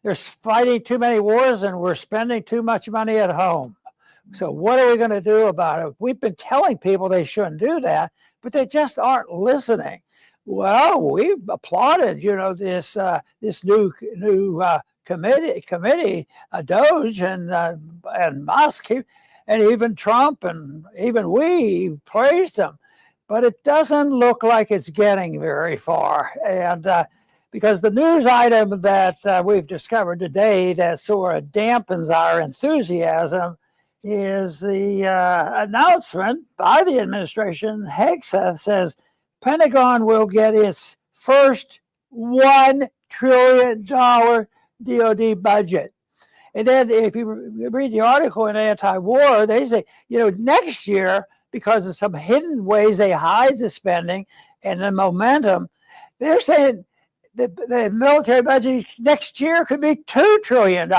they're fighting too many wars and we're spending too much money at home. So what are we going to do about it? We've been telling people they shouldn't do that, but they just aren't listening. Well, we applauded, this new committee, Doge and Musk, and even Trump, and even we praised them. But it doesn't look like it's getting very far. And because the news item that we've discovered today that sort of dampens our enthusiasm is the announcement by the administration. Hegseth says Pentagon will get its first $1 trillion DOD budget. And then if you read the article in Anti-War, they say, next year, because of some hidden ways they hide the spending and the momentum, they're saying the military budget next year could be $2 trillion.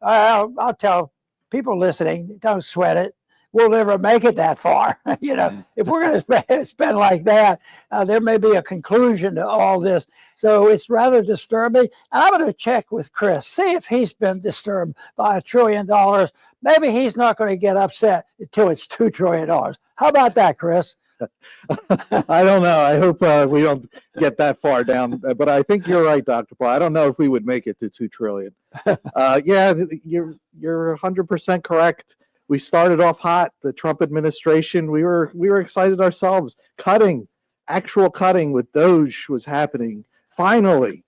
I'll tell people listening, don't sweat it. We'll never make it that far. If we're going to spend like that, there may be a conclusion to all this. So it's rather disturbing. And I'm going to check with Chris, see if he's been disturbed by $1 trillion. Maybe he's not going to get upset until it's $2 trillion. How about that, Chris? I don't know. I hope we don't get that far down. But I think you're right, Dr. Paul. I don't know if we would make it to $2 trillion. Yeah, you're 100% correct. We started off hot. The Trump administration, we were excited ourselves. Actual cutting with Doge was happening. Finally,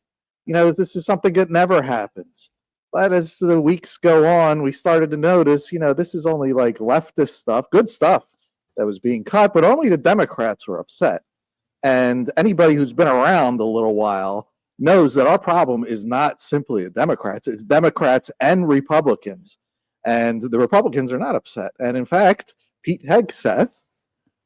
this is something that never happens. But as the weeks go on, we started to notice, this is only like leftist stuff, good stuff that was being cut, but only the Democrats were upset. And anybody who's been around a little while knows that our problem is not simply the Democrats, it's Democrats and Republicans. And the Republicans are not upset. And in fact, Pete Hegseth,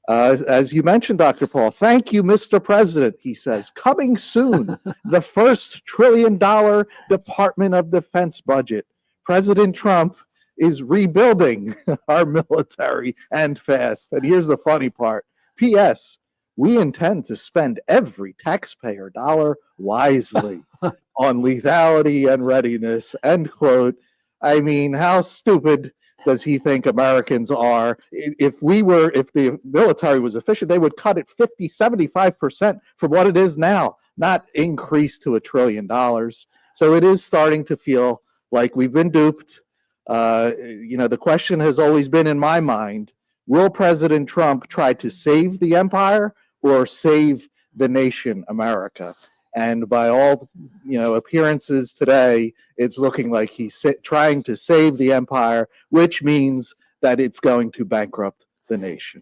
as you mentioned, Dr. Paul, thank you, Mr. President, he says, coming soon, the first $1 trillion Department of Defense budget. President Trump is rebuilding our military and fast. And here's the funny part. P.S. We intend to spend every taxpayer dollar wisely on lethality and readiness, end quote. I mean, how stupid does he think Americans are? If the military was efficient, they would cut it 50-75% from what it is now, not increase to $1 trillion. So it is starting to feel like we've been duped. The question has always been in my mind, will President Trump try to save the empire or save the nation, America? And by all appearances today, it's looking like he's trying to save the empire, which means that it's going to bankrupt the nation.